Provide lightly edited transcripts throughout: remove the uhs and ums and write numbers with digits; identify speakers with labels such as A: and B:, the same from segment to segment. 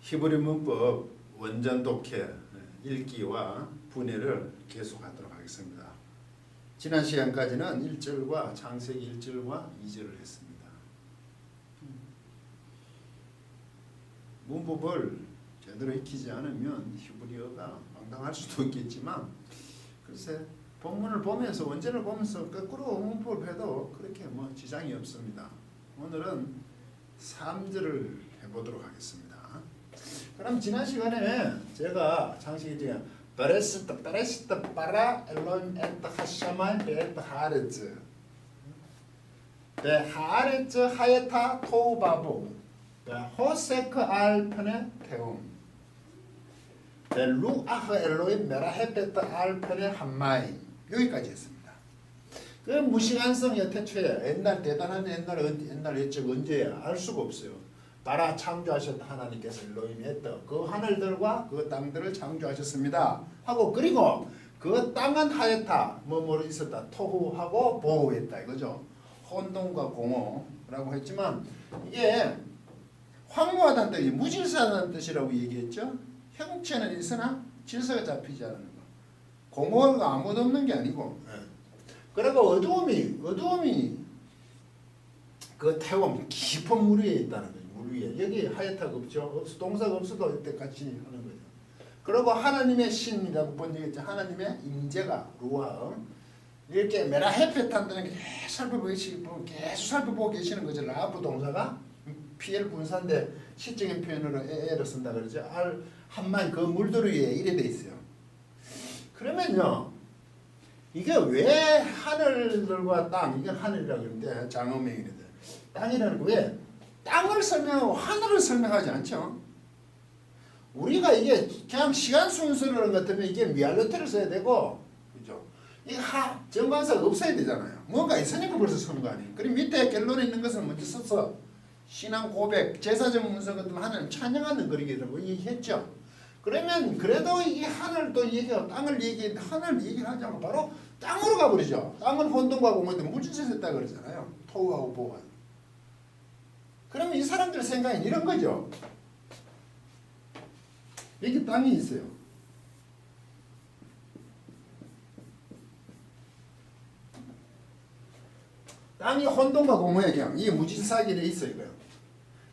A: 히브리 문법 원전 독해 읽기와 분해를 계속하도록 하겠습니다. 지난 시간까지는 1절과 창세기 1절과 2절을 했습니다. 문법을 제대로 익히지 않으면 히브리어가 황당할 수도 있겠지만 글쎄 본문을 보면서 원전을 보면서 거꾸로 문법을 해도 그렇게 지장이 없습니다. 오늘은 3절을 해보도록 하겠습니다. 그럼 지난 시간에 제가 창세기 중에 베레시트 바라 엘로임 에트 하샤만 베트 하레츠 베하레츠 하예타 토우바보 베호세크 알펜의 태움 베루아흐 엘로임 메라헤베트 알펜의 한마임 여기까지 했습니다. 그 무시간성 여태초에 옛날 대단한 옛날 옛적 언제야 알 수가 없어요. 바라 창조하셨다 하나님께서 엘로힘이 했다. 그 하늘들과 그 땅들을 창조하셨습니다. 하고 그리고 그 땅은 하였다. 뭐뭐로 있었다. 토후하고 보호했다. 이거죠. 혼돈과 공허라고 했지만 이게 황무하다는 뜻이 무질서하다는 뜻이라고 얘기했죠. 형체는 있으나 질서가 잡히지 않는 거. 공허가 아무도 없는 게 아니고 그리고 어두움이 그 태움 깊은 물 위에 있다는 거예요. 물 위에 여기 하얗다가 없죠. 동사가 없어도 이때 같이 하는 거죠. 그리고 하나님의 신이라고 본 적이 있죠. 하나님의 임재가 루아 이렇게 메라헤페탄다는 게 계속 살펴보고 계시는 거죠. 라브 동사가 PL 분사인데 시적인 표현으로 에를 쓴다 그러죠. 알 한만 그 물들 위에 이래 돼 있어요. 그러면요. 이게 왜 하늘들과 땅, 이건 하늘이라고 그러는데 장어명이래요. 땅이라는 거 왜? 땅을 설명하고 하늘을 설명하지 않죠. 우리가 이게 그냥 시간 순서를 같으면 이게 미알로테를 써야 되고, 그죠? 이게 정관사가 없어야 되잖아요. 뭔가 있으니까 벌써 쓰는 거 아니에요. 그리고 밑에 결론에 있는 것을 먼저 써서 신앙 고백, 제사적 문서 같은 하나님 찬양하는 거리라고 얘기했죠. 그러면 그래도 이 하늘도 얘기하고 땅을 하늘 얘기를 하지 않고 바로 땅으로 가버리죠. 땅은 혼돈과 공허인데 물질에서 했다 그러잖아요. 토우하고 보호하. 그러면 이 사람들 생각은 이런 거죠. 여기 땅이 있어요. 땅이 혼돈과 공허에 그냥 이게 무질서하게 있어요. 이거요.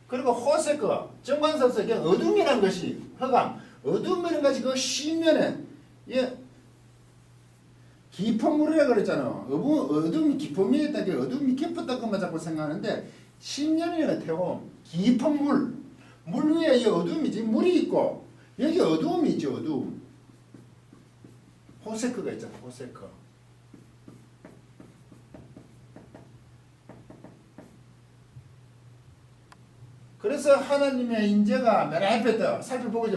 A: 그리고 호세크 정관사에서 그냥 어둠이라는 것이 허감 어둠이라는 것이 그 시면에 깊은 물이라 그랬잖아. 어둠이 깊은 물에 있다. 어둠이 깊었다고만 자꾸 생각하는데 신년이나 태움 깊은 물 위에 이 어둠이지 물이 있고 여기 어두움이 있죠. 어두움 호세크가 있잖아. 호세크 그래서 하나님의 인재가 메라헤페트 살펴보고 이제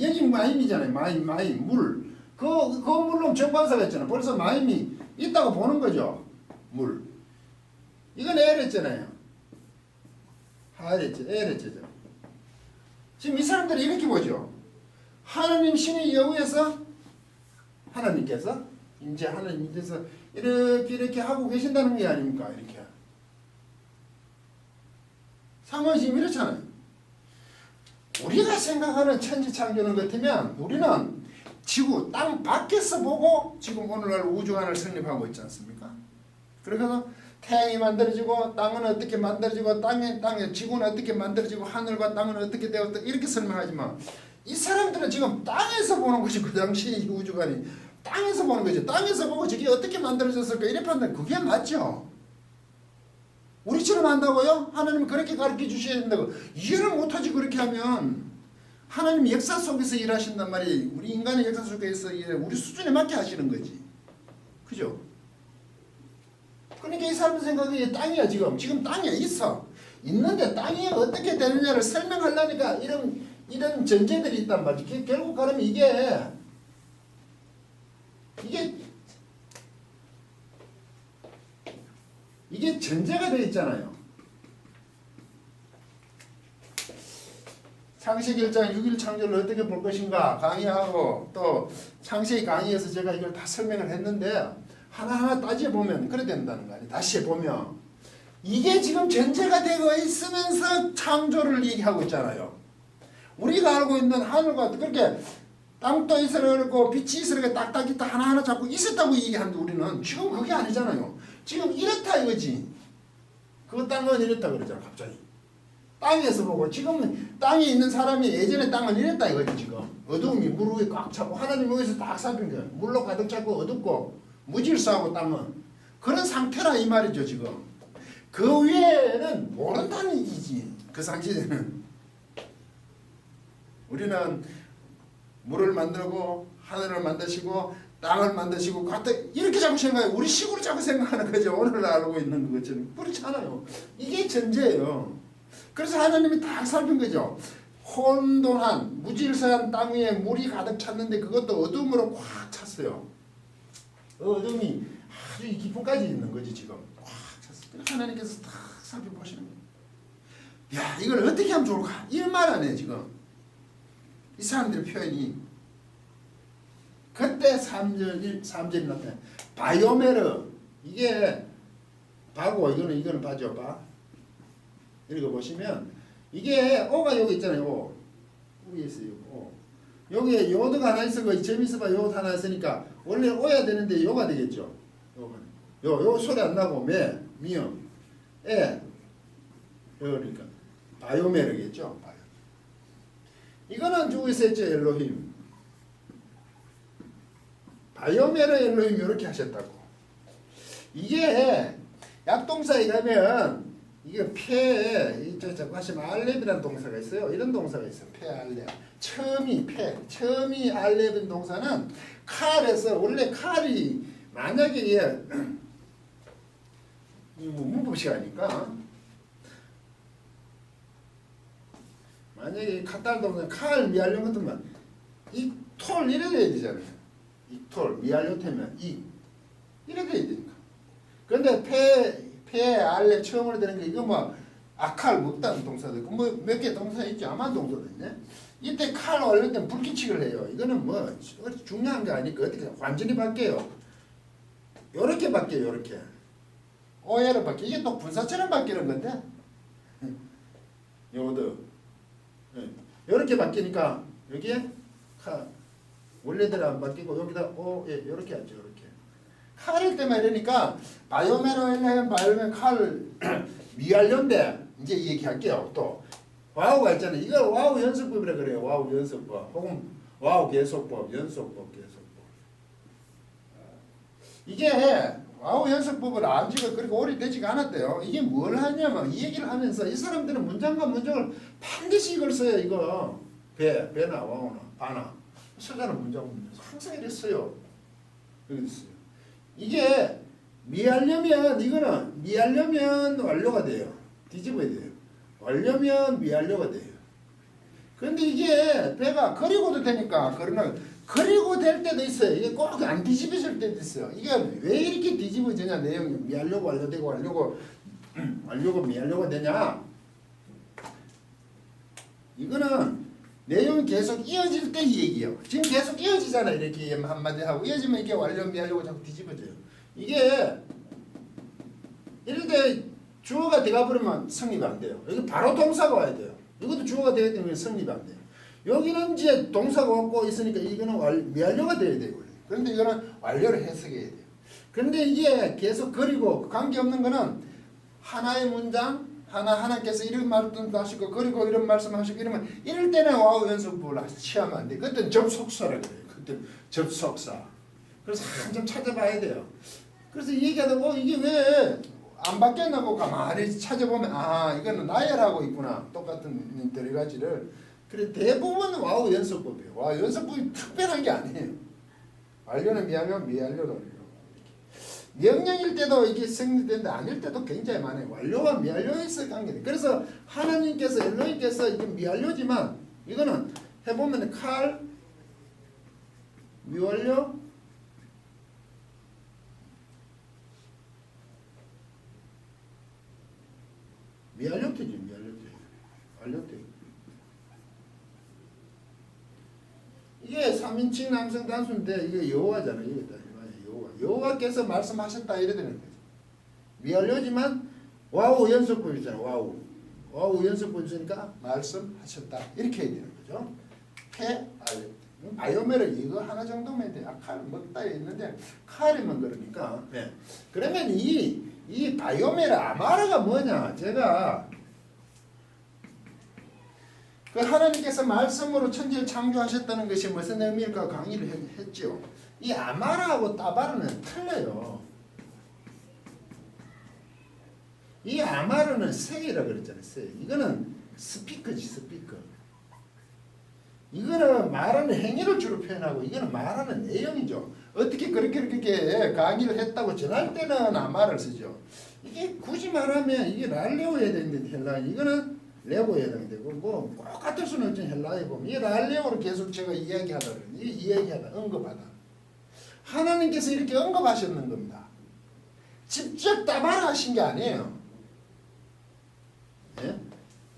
A: 여기 마임이잖아요. 마임 물 그 물로 정관사가 있잖아요. 벌써 마임이 있다고 보는 거죠. 물 이건 에랬잖아요. 하랬죠. 에랬죠. 지금 이 사람들이 이렇게 보죠. 하나님 신의 여우에서 하나님께서 이제 하나님께서 이렇게 하고 계신다는 게 아닙니까? 이렇게 상황이 지금 이렇잖아요. 우리가 생각하는 천지창조는 같으면 우리는 지구 땅 밖에서 보고 지금 오늘날 우주관을 설립하고 있지 않습니까? 그래서 태양이 만들어지고 땅은 어떻게 만들어지고 땅에 지구는 어떻게 만들어지고 하늘과 땅은 어떻게 되었다 이렇게 설명하지만 이 사람들은 지금 땅에서 보는 것이 그 당시 우주관이 땅에서 보는 거죠. 땅에서 보고 저게 어떻게 만들어졌을까 이래 판단 그게 맞죠. 우리처럼 한다고요? 하나님은 그렇게 가르쳐 주셔야 된다고. 이해를 못하지 그렇게 하면 하나님 역사 속에서 일하신단 말이에요. 우리 인간의 역사 속에서 우리 수준에 맞게 하시는 거지. 그죠? 그러니까 이 사람 생각이 땅이야 지금 땅에 있어. 있는데 땅이 어떻게 되느냐를 설명하려니까 이런 전제들이 있단 말이지. 결국 가면 이게 전제가 되어 있잖아요. 창세기 1장 6일 창조를 어떻게 볼 것인가 강의하고 또 창세기 강의에서 제가 이걸 다 설명을 했는데 하나하나 따져보면 그래 된다는 거 아니에요. 다시 보면 이게 지금 전제가 되어 있으면서 창조를 얘기하고 있잖아요. 우리가 알고 있는 하늘과 그렇게 땅도 있으려고 빛이 있으려고 딱딱이 하나하나 잡고 있었다고 얘기하는데 우리는 지금 그게 아니잖아요. 지금 이렇다 이거지. 그 땅은 이랬다 그러잖아 갑자기. 땅에서 보고 지금 땅에 있는 사람이 예전에 땅은 이랬다 이거지 지금. 어두움이 물 위에 꽉 차고 하나님 여기서 딱 살핀 거야. 물로 가득 차고 어둡고 무질서하고 땅은. 그런 상태라 이 말이죠 지금. 그 위에는 모른다는 얘기지. 그 상시대는. 우리는 물을 만들고 하늘을 만드시고 땅을 만드시고 이렇게 자꾸 생각해요. 우리 식으로 자꾸 생각하는 거죠. 오늘 알고 있는 것처럼. 그렇지 않아요. 이게 전제예요. 그래서 하나님이 딱 살핀 거죠. 혼돈한 무질서한 땅 위에 물이 가득 찼는데 그것도 어둠으로 꽉 찼어요. 어둠이 아주 깊은까지 있는 거지 지금. 꽉 찼어요. 하나님께서 딱 살펴보시는 거예요. 야 이걸 어떻게 하면 좋을까? 이 말 안 해 지금. 이 사람들의 표현이 그때 3절이 나타나. 바이오메르 이게 바고 이거는 바죠. 바. 읽어보시면 이게 오가 여기 있잖아요. 오. 위에 있어요. 오. 여기에 요드가 하나 있어. 그 재미있어봐. 요드 하나 있으니까 원래 오야 되는데 요가 되겠죠. 요 소리 안 나고 매, 미음, 에. 그러니까 바이오메르겠죠. 이거는 주에서 했죠. 엘로힘. 바이오메르 엘로힘 이렇게 하셨다고. 이게 약동사에 가면 이게 폐, 자꾸 하시면 알렙이라는 동사가 있어요. 이런 동사가 있어요. 폐 알렙. 처음이 알렙인 동사는 칼에서 원래 칼이 만약에 이게 문법 시간이니까 만약에 카탈 동사 칼 미알령 같으면 이 톨 이래 돼야 되잖아요. 이 톨 미알령 되면 이래 돼야 되니까. 그런데 폐 알렙 처음으로 되는 게 이거 뭐 아칼 먹다는 동사도 있고 뭐 몇 개 동사 있죠. 아만 동사도 있네. 이때 칼 올릴 때 불규칙을 해요. 이거는 뭐 중요한 게 아니까 어떻게 완전히 바뀌어요. 요렇게 바뀌어요. 요렇게 오해로 바뀌어. 이게 또 분사처럼 바뀌는 건데 요드 요렇게 바뀌니까 여기에 원래대로 안 바뀌고 여기다 요렇게 하죠. 요렇게 칼일 때만 이러니까 바이오메르 칼 미알련데 이제 얘기할게요. 또 와우가 있잖아요. 이걸 와우 연습법이라 그래요. 와우 연습법 혹은 와우 계속법 연속법 계속법. 이게 와우 연습법을 안 지가 그렇게 오래되지가 않았대요. 이게 뭘 하냐면 이 얘기를 하면서 이 사람들은 문장과 문장을 반드시 이걸 써요. 이거 배나 와우나 바나 서자는 문장 항상 이랬어요. 여기 있어요. 이게 미하려면 이거는 미하려면 완료가 돼요. 뒤집어야 돼요. 완료면 미하려가 돼요. 근데 이게 배가 그리고도 되니까 그리고 될 때도 있어요. 이게 꼭 안 뒤집어질 때도 있어요. 이게 왜 이렇게 뒤집어지냐 내용이 미하려고 완료되고 완료고 미하려고 되냐. 이거는 내용이 계속 이어질 때 얘기예요. 지금 계속 이어지잖아요. 이렇게 한마디 하고 이어지면 이게 완료 미하려고 자꾸 뒤집어져요. 이게 이럴 때 주어가 돼가 버리면 성립이 안 돼요. 여기 바로 동사가 와야 돼요. 이것도 주어가 되기 때문에 성립이 안 돼요. 여기는 이제 동사가 없고 있으니까 이거는 미완료가 돼야 되고 그런데 이거는 완료를 해석해야 돼요. 그런데 이게 계속 그리고 관계없는 거는 하나의 문장 하나님께서 이런 말씀도 하시고 그리고 이런 말씀하시고 이러면 이럴 때는 와우 연습법을 취하면 안 돼. 그때는 접속사라고 그래요. 그때는 접속사. 그래서 한참 찾아봐야 돼요. 그래서 얘기하다 이게 왜 안 바뀌었나고 가만히 찾아보면 이거는 나열하고 있구나. 똑같은 여러 가지를. 그래 대부분 와우 연습법이에요. 와우 연습법이 특별한 게 아니에요. 완료는 미완료는 명령일 때도 이게 성립되는데 아닐 때도 굉장히 많아요. 완료와 미완료에서 관계돼. 그래서 하나님께서 엘로힘께서 이게 미완료지만 이거는 해보면 칼 미완료 미완료되지 완료돼. 이게 3인칭 남성 단수인데 이게 여호와잖아요. 여호와께서 말씀하셨다 이래 되는 거죠. 미완료지만 와우 연습법이잖아. 와우 연습 보여주니까 말씀하셨다. 이렇게 해야 되는 거죠. 바이오메를 이거 하나 정도면 돼. 칼 먹다 있는데 칼이면 그러니까. 네. 그러면 이 바이오메르 아마르가 뭐냐? 제가 그 하나님께서 말씀으로 천지를 창조하셨다는 것이 무슨 의미일까 강의를 했죠. 이 아마르하고 따바르는 틀려요. 이 아마르는 세이라 그랬잖아요. 세이. 이거는 스피커지 스피커. 이거는 말하는 행위를 주로 표현하고 이거는 말하는 내용이죠. 어떻게 그렇게 강의를 했다고 전할 때는 아마를 쓰죠. 이게 굳이 말하면 이게 랄레오에 되는데 헬라 이거는 레고에 해당되고 뭐 꼭 같을 수는 없지만 헬라에 보면 이 랄레오를 계속 제가 이야기하다 이야기하다 언급하다 하나님께서 이렇게 언급하셨는 겁니다. 직접 따바라 하신 게 아니에요. 예?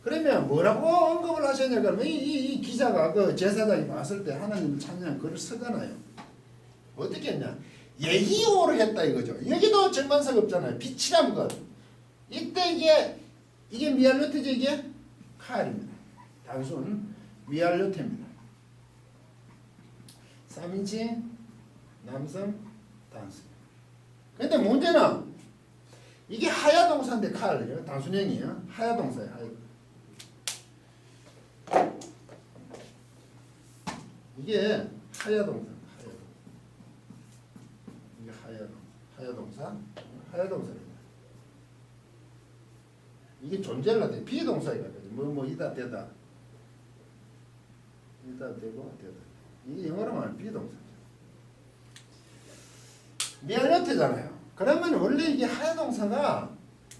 A: 그러면 뭐라고 언급을 하셨냐 그러면 이 기자가 그 제사장이 봤을 때 하나님을 찬양한 글을 쓰잖아요. 어떻게 했냐? 예히오를 했다 이거죠. 여기도 정관사가 없잖아요. 빛이란 것. 이때 이게 미알로테죠. 이게 칼입니다. 단순 미알로테입니다. 3인칭 남성 단수. 근데 문제는 이게 하야동사인데 칼이에요. 단순형이에요. 하야동사예요. 하야. 이게 하야동사. 이게 하야동사. 하야동사입니다. 이게 존재를 하되 비동사가 뭐 이다 되다. 이다 되고 되다. 이게 영어로 말하면 비동사죠. 미알로테잖아요. 그러면 원래 이게 하야동사가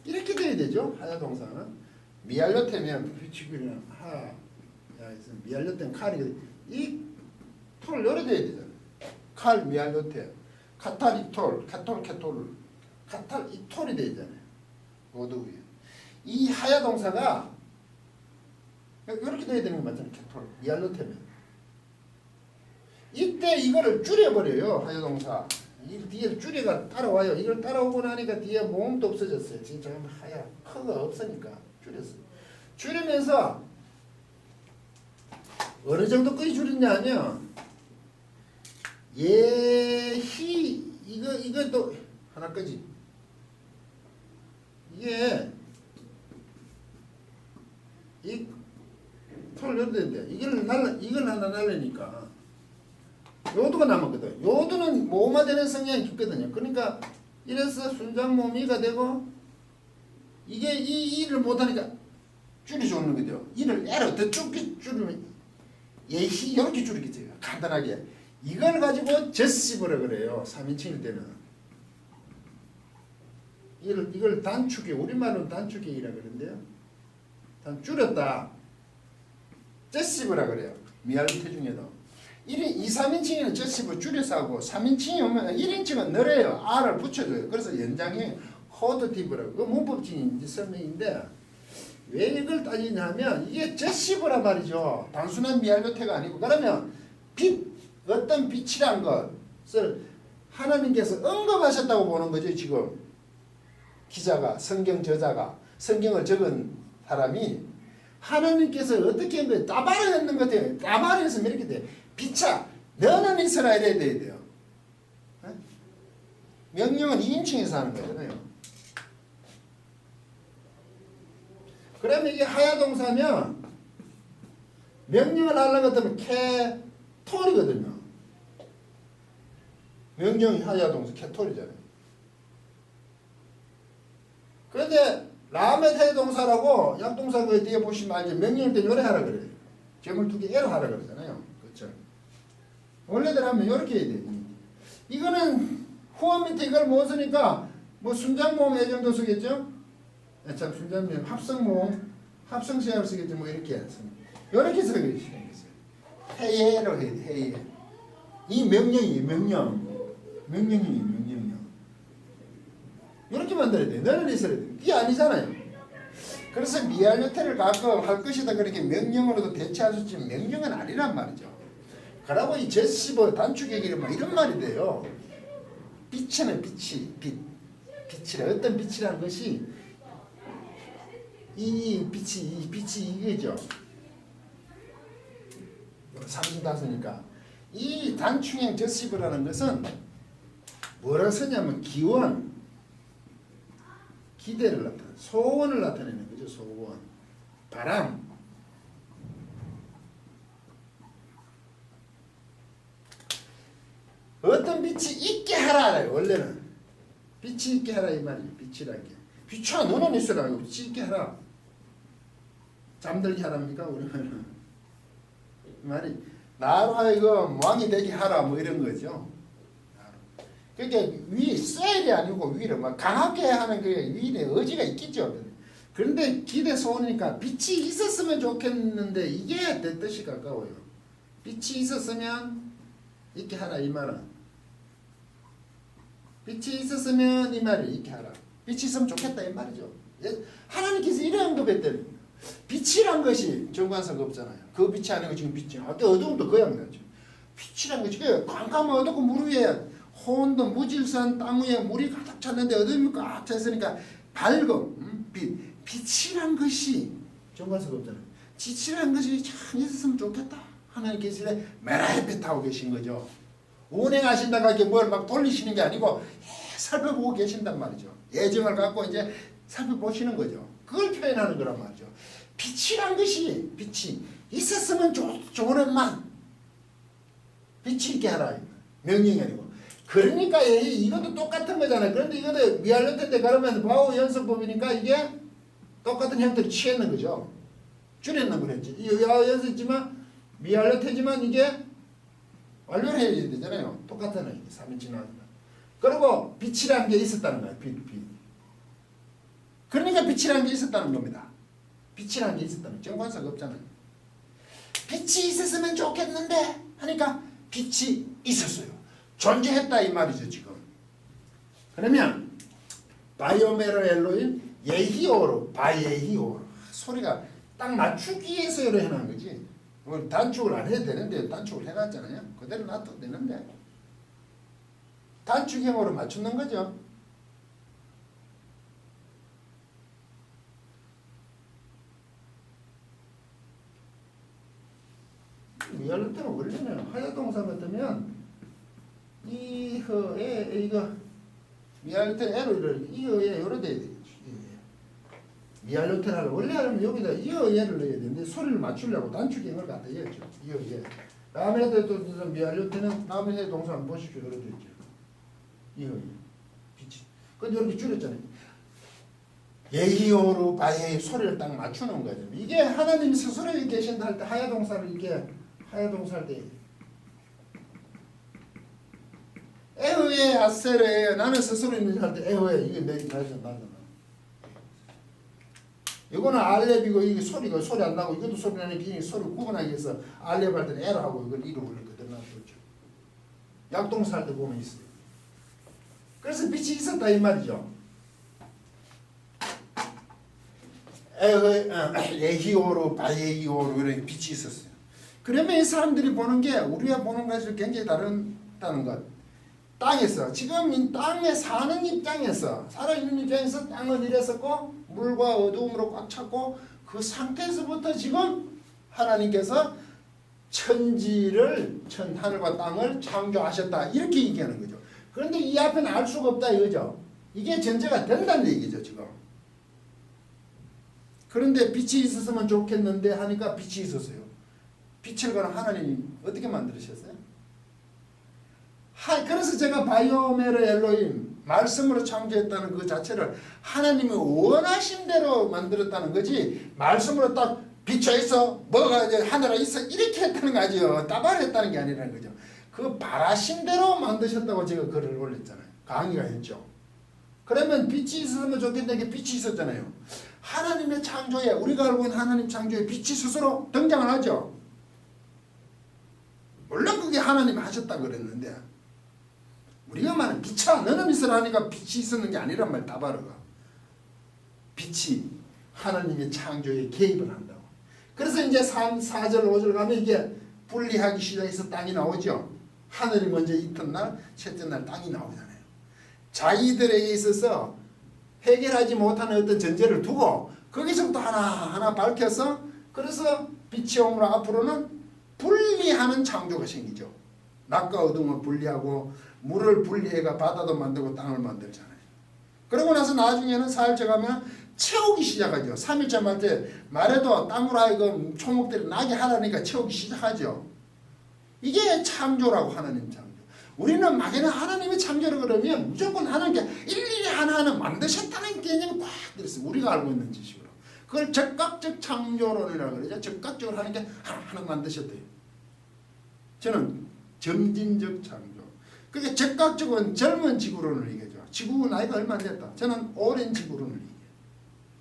A: 이렇게 돼야 되죠. 하야동사는 미알로테면 비치기는 미알로테는 칼이 이 톨 열어줘야 되잖아요. 칼 미알로테 카탈 이톨 카톨 캐톨 카탈 이톨이 되잖아요. 모두 위에 이 하야동사가 이렇게 돼야 되는 거 맞잖아요. 캐톨 미알로테면 이때 이거를 줄여버려요. 하야동사 이 뒤에 줄여가 따라와요. 이걸 따라오고 나니까 뒤에 모음도 없어졌어요. 지금 잠깐 하야 커가 없으니까 줄였어요. 줄이면서 어느 정도까지 줄였냐 하면 예히 이것도 하나까지 이게 이 톨 열어야 되는데 이걸 하나 날리니까 요도가 남았거든. 요도는 모음화되는 성향이 깊거든요. 그러니까 이래서 순장모미가 되고 이게 이 일을 못하니까 줄여서 오는 거죠. 이를 애를 더 줄이면 예히 이렇게 줄이겠죠. 간단하게 이걸 가지고 제시브라 그래요. 3인칭일 때는 이걸 단축이 우리말로는 단축이라 그러는데요. 단 줄였다. 제시브라 그래요. 미알로테 중에도 2, 3인칭에는 제시브 줄여서 하고 3인칭이 오면 1인칭은 늘어요. R을 붙여줘요. 그래서 연장이 호드티브라고 그 문법적인 설명인데 왜 이걸 따지냐면 이게 제시브라 말이죠. 단순한 미알로테가 아니고 그러면 어떤 빛이란 것을 하나님께서 언급하셨다고 보는 거죠. 지금 기자가 성경 저자가 성경을 적은 사람이 하나님께서 어떻게 한 거예요? 따바를 했는 것 같아요. 따바를 했으면 이렇게 돼요. 빛아 너는 이스라엘에 돼야 돼요. 명령은 2인칭에서 하는 거잖아요. 그러면 이게 하야동사면 명령을 하려고 하면 캐톨이거든요. 명령이 하야동사 캐톨이잖아요. 그런데 라메테 동사라고 약동사 그 뒤에 보시면 알죠. 명령일 때 요래 하라 그래요. 점을 두 개 애로 하라 그러잖아요. 그렇죠. 원래대로 하면 요렇게 해야 돼요. 이거는 후원 밑에 이걸 못 쓰니까 뭐 순장모음 애정도 쓰겠죠. 참 순장모음 합성모음 합성시합을 쓰겠죠. 뭐 이렇게 해서 요렇게 쓰겠어요. 해예로 해야 돼. 해예. 이 명령이에요. 명령이요. 이렇게 만들어야 돼. 너는 있어야 돼. 이게 아니잖아요. 그래서 미알로테를 가끔 할 것이다 그렇게 명령으로도 대체할 수 있지만 명령은 아니란 말이죠. 그러고 이 제시버 단축얘기를 막 이런 말이 돼요. 빛이네 빛이라 어떤 빛이라는 것이 이 빛이 이거죠. 35니까 이 단충행 저시브라는 것은 뭐라 쓰냐면 기원, 기대를 나타내, 소원을 나타내는 거죠. 소원, 바람. 어떤 빛이 있게 하라. 원래는 빛이 있게 하라 이 말이에요. 빛이라는 게 비춰 너는 있으라고 빛이 있게 하라. 잠들게 하랍니까? 우리는 말이 나로 하여금 왕이 되게 하라 뭐 이런 거죠. 그러니까 위 셀이 아니고 위를 막 강하게 하는 그 위에 의지가 있겠죠. 그런데 기대 소원이니까 빛이 있었으면 좋겠는데 이게 내 뜻이 가까워요. 빛이 있었으면 있게 하라 이 말은. 빛이 있었으면 이 말이 있게 하라. 빛이 있으면 좋겠다 이 말이죠. 하나님께서 이런 언급했더니 빛이란 것이 정관사가 없잖아요. 그 빛이 아니고 지금 빛이 아까 어두움도 그 양이죠. 빛이란 것이 그 깜깜한 어둡고 물 위에 혼돈 무질서한 땅 위에 물이 가득 찼는데 어둠이 꽉 찼으니까 밝음 빛이란 것이 정관사가 없잖아요. 빛이란 것이 참 있었으면 좋겠다. 하나님께서 메라햇빛 하고 계신 거죠. 운행하신다고 이렇게 뭘 막 돌리시는 게 아니고 살펴보고 계신단 말이죠. 예정을 갖고 이제 살펴보시는 거죠. 그걸 표현하는 거란 말이죠. 빛이란 것이 빛이 있었으면 좋으련만 빛이 있게 하라. 명령이 아니고. 그러니까 이것도 똑같은 거잖아요. 그런데 이것도 미알로테인데 그러면 바오 연습법이니까 이게 똑같은 형태를 취했는 거죠. 줄였는 거랬지. 연습이지만 미알로테지만 이게 완료를 해야 되잖아요. 똑같은 3인칭 나왔다. 그리고 빛이라는 게 있었다는 거예요. 빛. 그러니까 빛이라는 게 있었다는 겁니다. 빛이라는 게 있었다는 정관사가 없잖아요. 빛이 있었으면 좋겠는데 하니까 빛이 있었어요. 존재했다 이 말이죠 지금. 그러면 바이오메로 엘로임 예히오로 바예히오로 소리가 딱 맞추기 위해서 이렇게 해놓은 거지. 단축을 안 해도 되는데 단축을 해놨잖아요. 그대로 놔둬도 되는데 단축형으로 맞추는 거죠. 미알로 때는 원래는 하야동사 같으면 이허에 이거 미알로 때 에로 이허에 요래 돼야 되겠지. 미알로 때는 원래 하면 여기다 이허에를 넣어야 되는데 소리를 맞추려고 단축형을 갖다 했죠. 이허에. 다음에 또 미알로 때는 다음에 동사 한번 보십시오. 요래 되죠. 이허에. 빛이. 근데 이렇게 줄였잖아요. 예히오로 바헤이 소리를 딱 맞추는 거죠. 이게 하나님이 스스로 계신다 할 때 하야동사를 이렇게 하야동사 할 때 에흐에 아세레 나는 스스로 있는 할 때 에흐에 이게 내 가르쳐 나잖아. 이거는 알렙이고 이게 소리가 소리 안 나고 이것도 소리 나는 게 소리 구분하기 위해서 알렙 할 때는 에라 하고 이걸 이로 올렸거든. 놔뒀죠. 약동사 할 때 보면 있어요. 그래서 빛이 있었다 이 말이죠. 에히오로 바예히오로 이런 빛이 있었어요. 그러면 이 사람들이 보는 게 우리가 보는 것이 굉장히 다르다는 것. 땅에서 지금 이 땅에 사는 입장에서 살아있는 입장에서 땅은 이랬었고 물과 어두움으로 꽉 찼고 그 상태에서부터 지금 하나님께서 천지를 하늘과 땅을 창조하셨다 이렇게 얘기하는 거죠. 그런데 이 앞에는 알 수가 없다 이거죠. 이게 전제가 된다는 얘기죠 지금. 그런데 빛이 있었으면 좋겠는데 하니까 빛이 있었어요. 빛을 가는 하나님이 어떻게 만드셨어요? 그래서 제가 바이오메르 엘로임 말씀으로 창조했다는 그 자체를 하나님이 원하신 대로 만들었다는 거지 말씀으로 딱 비춰 있어 뭐가 이제 하늘에 있어 이렇게 했다는 거 아니죠. 따발했다는 게 아니라는 거죠. 그 바라신 대로 만드셨다고 제가 글을 올렸잖아요. 강의가 했죠. 그러면 빛이 있었으면 좋겠는데 게 빛이 있었잖아요. 하나님의 창조에 우리가 알고 있는 하나님 창조에 빛이 스스로 등장을 하죠. 물론 그게 하나님이 하셨다고 그랬는데 우리가 말하는 빛아 너는 있으라 하니까 빛이 있었는 게 아니란 말 따바르가 빛이 하나님의 창조에 개입을 한다고. 그래서 이제 4절 5절 가면 이게 분리하기 시작해서 땅이 나오죠. 하늘이 먼저 이튿날 셋째 날 땅이 나오잖아요. 자기들에게 있어서 해결하지 못하는 어떤 전제를 두고 거기서부터 하나하나 밝혀서 그래서 빛이 오므로 앞으로는 분리하는 창조가 생기죠. 낮과 어둠을 분리하고 물을 분리해가 바다도 만들고 땅을 만들잖아요. 그러고 나서 나중에는 사흘째 가면 채우기 시작하죠. 3일째 말 때 말해도 땅으로 하여금 초목들이 나게 하라니까 채우기 시작하죠. 이게 창조라고 하나님 창조. 우리는 막연히 하나님의 창조를 그러면 무조건 하나님께 일일이 하나하나 만드셨다는 개념이 꽉 들었어요. 우리가 알고 있는 지식으로. 그걸 적각적 창조론이라고 그러죠. 적각적으로 하나님께 하나하나 만드셨대요. 저는 점진적 창조. 그게 적각적은 젊은 지구론을 얘기하죠. 지구 나이가 얼마 안 됐다. 저는 오랜 지구론을 얘기해요.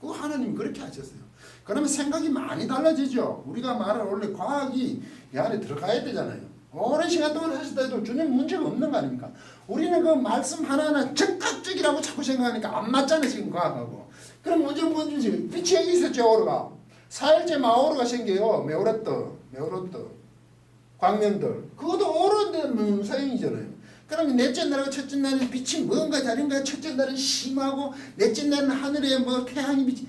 A: 그거 하나님 그렇게 하셨어요. 그러면 생각이 많이 달라지죠. 우리가 말할 원래 과학이 이 안에 들어가야 되잖아요. 오랜 시간 동안 하셨다 해도 주님 문제가 없는 거 아닙니까? 우리는 그 말씀 하나하나 적각적이라고 자꾸 생각하니까 안 맞잖아요. 지금 과학하고. 그럼 문제는 뭔지 빛이 여기 있었죠. 오르가. 4일째 마오르가 생겨요. 메오로트 광명들. 그것도 오르는 사용이잖아요. 그러면 넷째 날과 첫째 날은 빛이 뭔가 다른가? 첫째 날은 심하고 넷째 날은 하늘에 뭐 태양이 빛이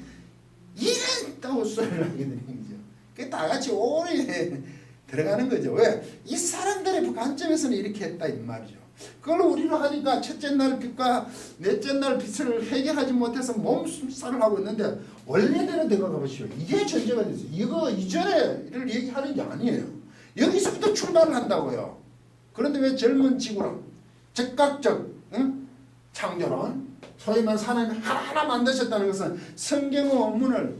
A: 이랬다고 소리를 하게 되는 거죠. 그게 다 같이 오래 들어가는 거죠. 왜? 이 사람들의 관점에서는 이렇게 했다 이 말이죠. 그걸 우리로 하니까 첫째 날 빛과 넷째 날 빛을 해결하지 못해서 몸살을 하고 있는데 원래대로 들어가 보시오. 이게 전제가 됐어요. 이거 이전에 이를 얘기하는 게 아니에요. 여기서부터 출발을 한다고요. 그런데 왜 젊은 지구론, 적각적 창조론, 소위 말해서 하나님 하나하나 만드셨다는 것은 성경의 원문을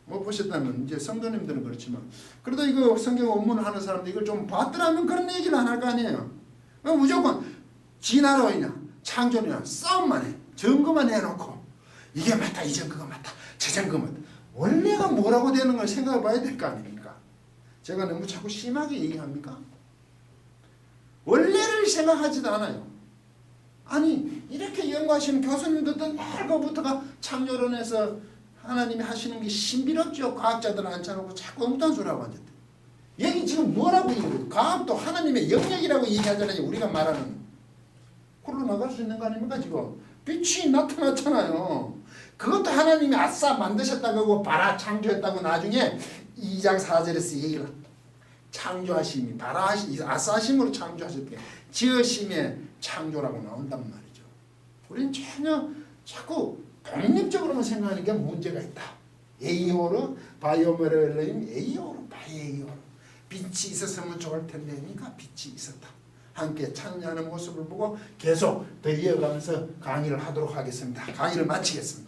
A: 못 보셨다면 이제 성도님들은 그렇지만 그래도 이거 성경 원문을 하는 사람들 이걸 좀 봤더라면 그런 얘기를 안 할 거 아니에요. 무조건 진화론이냐 창조론이냐 싸움만 해. 증거만 해놓고 이게 맞다 이전 그거 맞다 저전 그거 맞다. 원래가 뭐라고 되는 걸 생각해 봐야 될 거 아닙니까? 제가 너무 자꾸 심하게 얘기합니까? 원래를 생각하지도 않아요. 아니 이렇게 연구하시는 교수님들도 날거부터가 창조론에서 하나님이 하시는 게 신비롭죠. 과학자들은 앉혀놓고 자꾸 엉뚱한 소리하고 앉았대. 여기 지금 뭐라고 얘기해요? 과학도 하나님의 영역이라고 얘기하잖아요. 우리가 말하는. 홀로 나갈 수 있는 거 아닙니까 지금? 빛이 나타났잖아요. 그것도 하나님이 아싸 만드셨다고 바라 창조했다고 나중에 2장 4절에서 얘기를 창조하심이 아싸하심으로 창조하셨대. 지으심의 창조라고 나온단 말이죠. 우리는 전혀 자꾸 독립적으로만 생각하는 게 문제가 있다. 에이오르 바이오메르엘레임 에이오르 바이에이오르 빛이 있었으면 좋을 텐데 그러니까 빛이 있었다. 함께 참여하는 모습을 보고 계속 더 이어가면서 강의를 하도록 하겠습니다. 강의를 마치겠습니다.